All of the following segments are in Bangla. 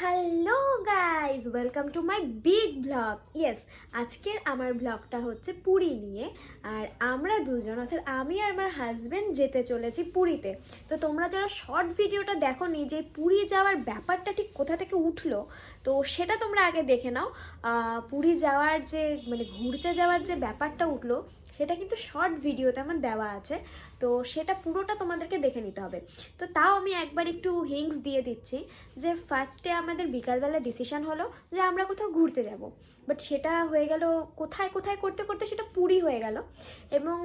Hello guys, welcome to my big blog. Yes, আজকের আমার ব্লগটা হচ্ছে পুরী নিয়ে। আর আমরা দুজন অর্থাৎ আমি আর আমার হাজব্যান্ড যেতে চলেছি পুরীতে। তো তোমরা যারা শর্ট ভিডিওটা দেখো নি যে পুরী যাওয়ার ব্যাপারটা ঠিক কোথা থেকে উঠলো, তো সেটা তোমরা আগে দেখে নাও। পুরী যাওয়ার যে ঘুরতে যাওয়ার যে ব্যাপারটা উঠলো সেটা কিন্তু শর্ট ভিডিওতে আমার দেওয়া আছে, তো সেটা পুরোটা তোমাদেরকে দেখে নিতে হবে। তো তাও আমি একবার একটু হিংস দিয়ে দিচ্ছি যে ফার্স্টে আমাদের বিকালবেলা ডিসিশন হলো যে আমরা কোথাও ঘুরতে যাব, বাট সেটা হয়ে গেল কোথায় কোথায় করতে করতে সেটা পুরী হয়ে গেল। এবং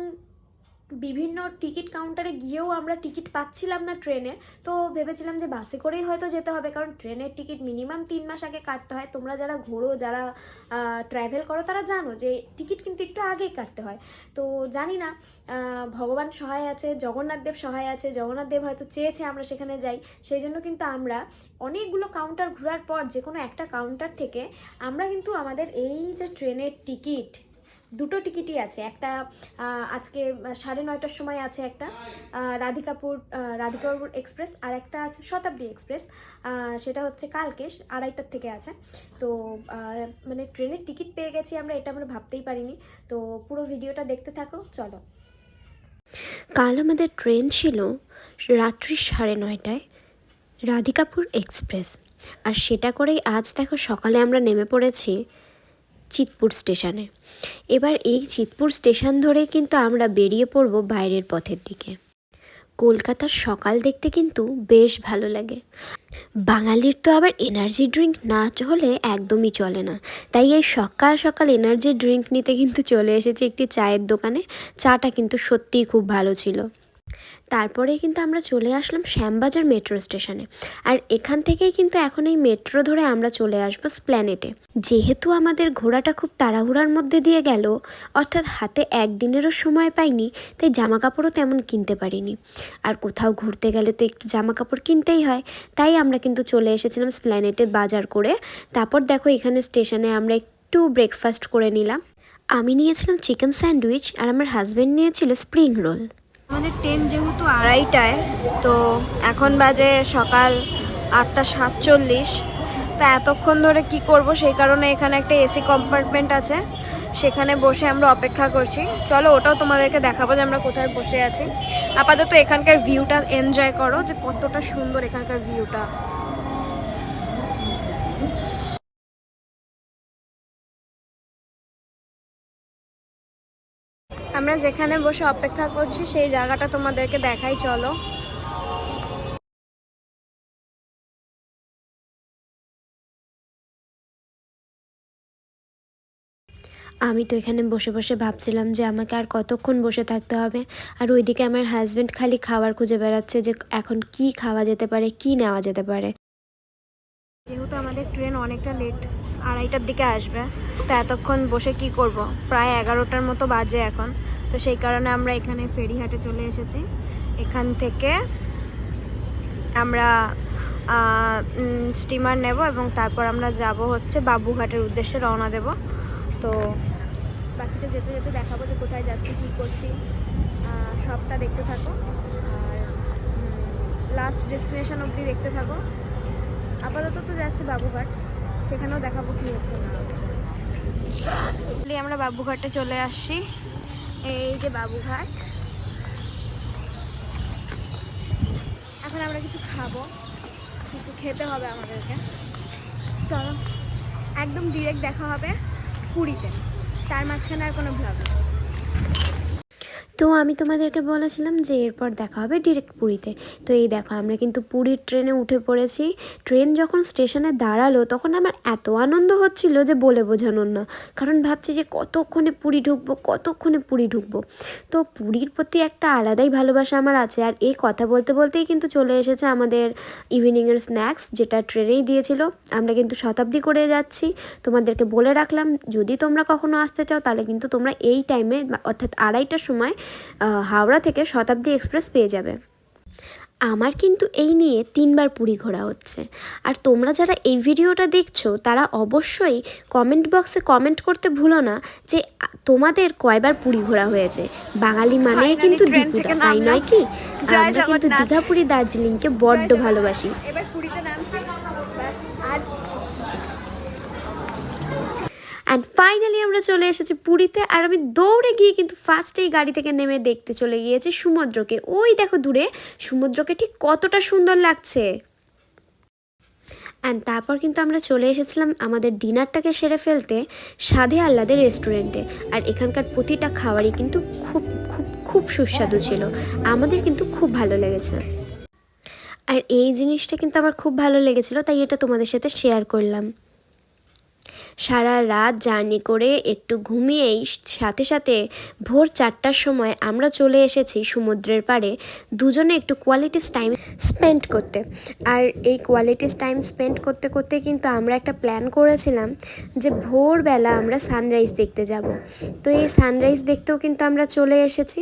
বিভিন্ন টিকিট কাউন্টারে গিয়েও আমরা টিকিট পাচ্ছিলাম না ট্রেনের। তো ভেবেছিলাম যে বাসে করেই হয়তো যেতে হবে, কারণ ট্রেনের টিকিট মিনিমাম 3 মাস আগে কাটতে হয়। তোমরা যারা ঘোরো, যারা ট্র্যাভেল করো, তারা জানো যে টিকিট কিন্তু একটু আগেই কাটতে হয়। তো জানি না, ভগবান সহায় আছে, জগন্নাথ দেব সহায় আছে, জগন্নাথ দেব হয়তো চেয়েছে আমরা সেখানে যাই, সেই জন্য কিন্তু আমরা অনেকগুলো কাউন্টার ঘোরার পর যে কোনো একটা কাউন্টার থেকে আমরা কিন্তু আমাদের এই যে ট্রেনের টিকিট, দুটো টিকিটই আছে। একটা আজকে 9:30টার সময় আছে একটা রাধিকাপুর এক্সপ্রেস, আর একটা আছে শতাব্দী এক্সপ্রেস, সেটা হচ্ছে কালকে 2:30টার থেকে আছে। তো ট্রেনের টিকিট পেয়ে গেছি আমরা, এটা আমরা ভাবতেই পারিনি। তো পুরো ভিডিওটা দেখতে থাকো, চলো। কাল আমাদের ট্রেন ছিল রাত্রি 9:30টায়, রাধিকাপুর এক্সপ্রেস। আর সেটা করেই আজ দেখো সকালে আমরা নেমে পড়েছি চিতপুর স্টেশনে। এবার এই চিতপুর স্টেশন ধরেই কিন্তু আমরা বেরিয়ে পড়ব বাইরের পথের দিকে। কলকাতার সকাল দেখতে কিন্তু বেশ ভালো লাগে। বাঙালির তো আবার এনার্জি ড্রিঙ্ক না হলে একদমই চলে না, তাই এই সকাল সকাল এনার্জি ড্রিঙ্ক নিতে কিন্তু চলে এসেছি একটি চায়ের দোকানে। চাটা কিন্তু সত্যিই খুব ভালো ছিল। তারপরে কিন্তু আমরা চলে আসলাম শ্যামবাজার মেট্রো স্টেশনে। আর এখান থেকেই কিন্তু এখন এই মেট্রো ধরে আমরা চলে আসবো স্প্ল্যানেটে। যেহেতু আমাদের ঘোরাটা খুব তাড়াহুড়ার মধ্যে দিয়ে গেল, অর্থাৎ হাতে একদিনেরও সময় পাইনি, তাই জামা কাপড়ও তেমন কিনতে পারিনি। আর কোথাও ঘুরতে গেলে তো একটু জামা কাপড় কিনতেই হয়, তাই আমরা কিন্তু চলে এসেছিলাম স্প্ল্যানেটে বাজার করে। তারপর দেখো এখানে স্টেশনে আমরা একটু ব্রেকফাস্ট করে নিলাম। আমি নিয়েছিলাম চিকেন স্যান্ডউইচ আর আমার হাজব্যান্ড নিয়েছিল স্প্রিং রোল। আমাদের ট্রেন যেহেতু 2:30টায়, তো এখন বাজে সকাল 8:47। তা এতক্ষণ ধরে কি করব, সেই কারণে এখানে একটা এসি কম্পার্টমেন্ট আছে, সেখানে বসে আমরা অপেক্ষা করছি। চলো ওটাও তোমাদেরকে দেখাবো যে আমরা কোথায় বসে আছি। আপাতত এখানকার ভিউটা এনজয় করো, যে কতটা সুন্দর এখানকার ভিউটা। আমরা যেখানে বসে অপেক্ষা করছি সেই জায়গাটা তোমাদেরকে দেখাই, চলো। আমি তো এখানে বসে বসে ভাবছিলাম যে আমাকে আর কতক্ষণ বসে থাকতে হবে। আর ওইদিকে আমার হাজব্যান্ড খালি খাবার খুঁজে বেড়াচ্ছে যে এখন কি খাওয়া যেতে পারে, কি নেওয়া যেতে পারে। যেহেতু আমাদের ট্রেন অনেকটা লেট, 2:30টার দিকে আসবে, তো এতক্ষণ বসে কি করব, প্রায় 11টার মতো বাজে এখন। তো সেই কারণে আমরা এখানে ফেরিঘাটে চলে এসেছি। এখান থেকে আমরা স্টিমার নেব এবং তারপর আমরা যাব হচ্ছে বাবুঘাটের উদ্দেশ্যে রওনা দেব। তো বাকিটা যেতে যেতে দেখাবো যে কোথায় যাচ্ছি, কী করছি, সবটা দেখতে থাকো। আর লাস্ট ডেস্টিনেশন অবধি দেখতে থাকো। আপাতত তো যাচ্ছি বাবুঘাট, সেখানেও দেখাবো কী হচ্ছে না হচ্ছে। আমরা বাবুঘাটে চলে আসছি, এই যে বাবুঘাট। এখন আমরা কিছু খাবো, কিছু খেতে হবে আমাদেরকে। চলো, একদম ডিরেক্ট দেখা হবে পুরীতে, তার মাঝখানে আর কোনো ব্লগ নেই। তো আমি তোমাদেরকে বলেছিলাম যে এরপর দেখা হবে ডিরেক্ট পুরীতে। তো এই দেখো আমরা কিন্তু পুরীর ট্রেনে উঠে পড়েছি। ট্রেন যখন স্টেশনে দাঁড়ালো তখন আমার এত আনন্দ হচ্ছিল যে বলে বোঝানোর না, কারণ ভাবছি যে কতক্ষণে পুরী ঢুকবো। তো পুরীর প্রতি একটা আলাদাই ভালোবাসা আমার আছে। আর এই কথা বলতে বলতেই কিন্তু চলে এসেছে আমাদের ইভিনিংয়ের স্ন্যাক্স, যেটা ট্রেনেই দিয়েছিল। আমরা কিন্তু শতাব্দী করে যাচ্ছি। তোমাদেরকে বলে রাখলাম, যদি তোমরা কখনো আসতে চাও তাহলে কিন্তু তোমরা এই টাইমে অর্থাৎ 2:30টার সময় হাওড়া থেকে শতাব্দী এক্সপ্রেস পেয়ে যাবে। আমার কিন্তু এই নিয়ে 3বার পুরী ঘোরা হচ্ছে। আর তোমরা যারা এই ভিডিওটা দেখছো তারা অবশ্যই কমেন্ট বক্সে কমেন্ট করতে ভুলো না যে তোমাদের কয়বার পুরী ঘোরা হয়েছে। বাঙালি মানে কিন্তু দীপুদা, তাই নয় কি? আমরা কিন্তু দীঘা, পুরী, দার্জিলিংকে বড্ড ভালোবাসি। এবার পুরীতে নামছি, ব্যাস আর ফাইনালি আমরা চলে এসেছি পুরীতে। আর আমি দৌড়ে গিয়ে কিন্তু ফার্স্টেই গাড়ি থেকে নেমে দেখতে চলে গিয়েছি সমুদ্রকে। ওই দেখো দূরে সমুদ্রকে ঠিক কতটা সুন্দর লাগছে। অ্যান্ড তারপর কিন্তু আমরা চলে এসেছিলাম আমাদের ডিনারটাকে সেরে ফেলতে স্বাদে আহ্লাদের রেস্টুরেন্টে। আর এখানকার প্রতিটা খাবারই কিন্তু খুব খুব খুব সুস্বাদু ছিল, আমাদের কিন্তু খুব ভালো লেগেছে। আর এই জিনিসটা কিন্তু আমার খুব ভালো লেগেছিলো, তাই এটা তোমাদের সাথে শেয়ার করলাম। সারা রাত জার্নি করে একটু ঘুমিয়েই সাথে সাথে ভোর 4টার সময় আমরা চলে এসেছি সমুদ্রের পাড়ে দুজনে একটু কোয়ালিটি টাইম স্পেন্ড করতে। আর এই কোয়ালিটি টাইম স্পেন্ড করতে করতে কিন্তু আমরা একটা প্ল্যান করেছিলাম যে ভোরবেলা আমরা সানরাইজ দেখতে যাব। তো এই সানরাইজ দেখতেও কিন্তু আমরা চলে এসেছি।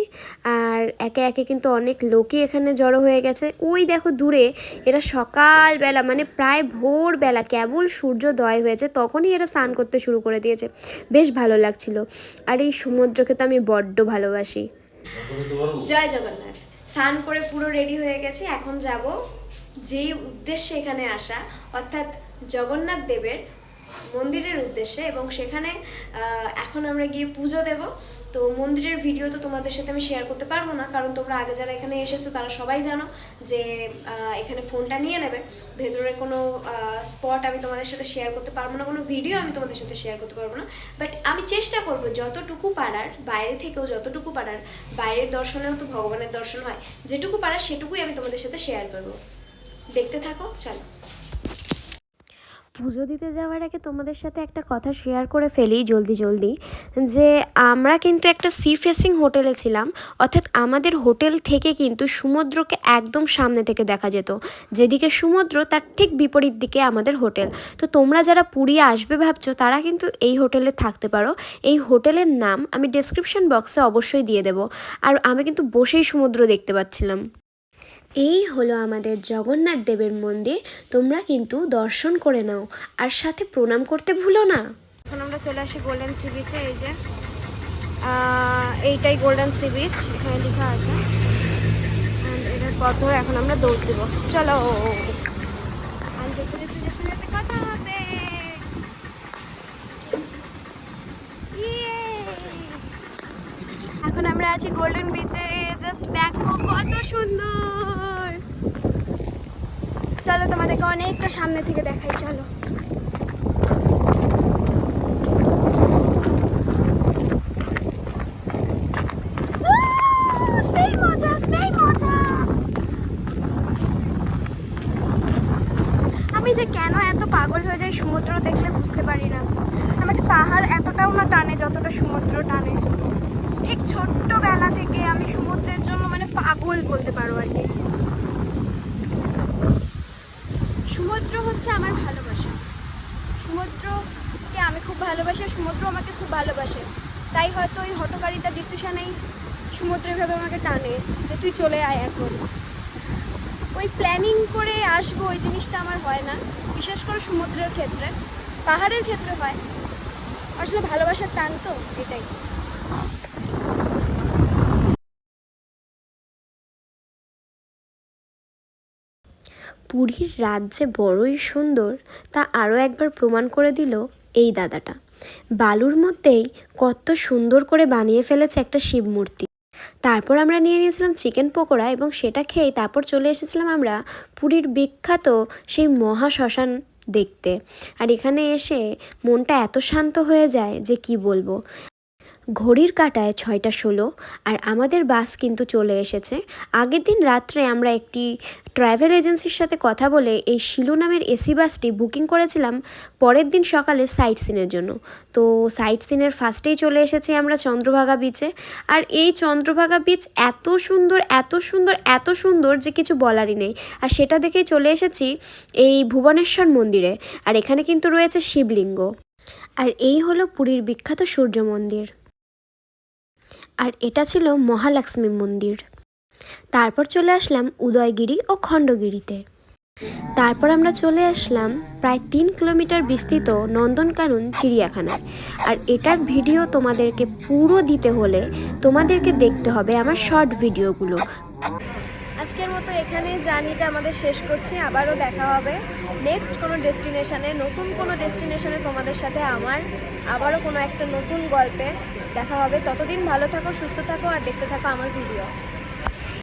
আর একে একে কিন্তু অনেক লোকই এখানে জড়ো হয়ে গেছে। ওই দেখো দূরে এরা সকালবেলা মানে প্রায় ভোরবেলা কেবল সূর্যোদয় হয়েছে তখনই এরা স্নান করতে শুরু করে দিয়েছে। বেশ ভালো লাগছিল। আর এই সমুদ্রকে তো আমি বড্ড ভালোবাসি। জয় জগন্নাথ। স্নান করে পুরো রেডি হয়ে গেছি, এখন যাব যেই উদ্দেশ্যে এখানে আসা, অর্থাৎ জগন্নাথ দেবের মন্দিরের উদ্দেশ্যে। এবং সেখানে এখন আমরা গিয়ে পুজো দেব। তো মন্দিরের ভিডিও তো তোমাদের সাথে আমি শেয়ার করতে পারবো না, কারণ তোমরা আগে যারা এখানে এসেছো তারা সবাই জানো যে এখানে ফোনটা নিয়ে নেবে। ভেতরে কোনো স্পট আমি তোমাদের সাথে শেয়ার করতে পারবো না, কোনো ভিডিও আমি তোমাদের সাথে শেয়ার করতে পারবো না। বাট আমি চেষ্টা করবো যতটুকু পারার, বাইরে থেকেও যতটুকু পারার, বাইরের দর্শনেও তো ভগবানের দর্শন হয়, যেটুকু পারার সেটুকুই আমি তোমাদের সাথে শেয়ার করবো। দেখতে থাকো, চলো। পুজো দিতে যাওয়ার আগে তোমাদের সাথে একটা কথা শেয়ার করে ফেলি জলদি যে আমরা কিন্তু একটা সি ফেসিং হোটেলে ছিলাম, অর্থাৎ আমাদের হোটেল থেকে কিন্তু সমুদ্রকে একদম সামনে থেকে দেখা যেত। যেদিকে সমুদ্র তার ঠিক বিপরীত দিকে আমাদের হোটেল। তো তোমরা যারা পুরী আসবে ভাবছো তারা কিন্তু এই হোটেলে থাকতে পারো। এই হোটেলের নাম আমি ডেসক্রিপশন বক্সে অবশ্যই দিয়ে দেবো। আর আমি কিন্তু বসেই সমুদ্র দেখতে পাচ্ছিলাম। এই হলো আমাদের জগন্নাথ দেবের মন্দির, তোমরা কিন্তু দর্শন করে নাও আর সাথে প্রণাম করতে ভুলো না। এখন আমরা চলে আসি গোল্ডেন সি বিচে। এই যে এইটাই গোল্ডেন সি বিচ, এখানে লেখা আছে। এটার পথ ধরে এখন আমরা দৌড় দেবো, চলো। কথা হবে। এখন আমরা আছি গোল্ডেন বিচে, জাস্ট দেখো কত সুন্দর। চলো তোমাদেরকে অনেকটা সামনে থেকে দেখাই, চলো। সেই মজা, সেই মজা। আমি যে কেন এত পাগল হয়ে যাই সমুদ্র দেখলে বুঝতে পারি না। আমাকে পাহাড় এতটাও না টানে যতটা সমুদ্র টানে। ঠিক ছোট্টবেলা থেকে আমি সমুদ্রের জন্য মানে পাগল বলতে পারো আর কি। সমুদ্র হচ্ছে আমার ভালোবাসা, সমুদ্রকে আমি খুব ভালোবাসি, সমুদ্র আমাকে খুব ভালোবাসে। তাই হয়তো ওই হঠকারিতা ডিসিশনেই সমুদ্র ভেবে আমাকে টানে যে তুই চলে আয়। এখন ওই প্ল্যানিং করে আসবো ওই জিনিসটা আমার হয় না, বিশেষ করে সমুদ্রের ক্ষেত্রে। পাহাড়ের ক্ষেত্রে হয়, আসলে ভালোবাসার টান তো, এটাই। পুরীর রাত যে বড়ই সুন্দর তা আরও একবার প্রমাণ করে দিল এই দাদাটা। বালুর মধ্যেই কত সুন্দর করে বানিয়ে ফেলেছে একটা শিব মূর্তি। তারপর আমরা নিয়ে নিয়েছিলাম চিকেন পকোড়া এবং সেটা খেয়েই তারপর চলে এসেছিলাম আমরা পুরীর বিখ্যাত সেই মহা শ্মশান দেখতে। আর এখানে এসে মনটা এত শান্ত হয়ে যায় যে কি বলবো। ঘড়ির কাঁটায় 6টা 16 আর আমাদের বাস কিন্তু চলে এসেছে। আগের দিন রাত্রে আমরা একটি ট্রাভেল এজেন্সির সাথে কথা বলে এই শিলু নামের এসি বাসটি বুকিং করেছিলাম পরের দিন সকালে সাইট সিনের জন্য। তো সাইট সিনের ফার্স্টেই চলে এসেছি আমরা চন্দ্রভাগা বিচে। আর এই চন্দ্রভাগা বিচ এত সুন্দর, এত সুন্দর, এত সুন্দর যে কিছু বলারই নেই। আর সেটা দেখেই চলে এসেছি এই ভুবনেশ্বর মন্দিরে। আর এখানে কিন্তু রয়েছে শিবলিঙ্গ। আর এই হলো পুরীর বিখ্যাত সূর্য মন্দির। আর এটা ছিল মহালক্ষ্মী মন্দির। তারপর চলে আসলাম উদয়গিরি ও খণ্ডগিরিতে। তারপর আমরা চলে আসলাম প্রায় 3 কিলোমিটার বিস্তৃত নন্দনকানন চিড়িয়াখানায়। আর এটার ভিডিও তোমাদেরকে পুরো দিতে হলে তোমাদেরকে দেখতে হবে আমার শর্ট ভিডিওগুলো। আজকের মতো এখানে জার্নিটা আমাদের শেষ করছি। আবারও দেখা হবে নেক্সট কোনো ডেস্টিনেশনে, নতুন কোনো ডেস্টিনেশনে তোমাদের সাথে আমার আবারও কোনো একটা নতুন গল্পে দেখা হবে। ততদিন ভালো থাকো, সুস্থ থাকো আর দেখতে থাকো আমার ভিডিও।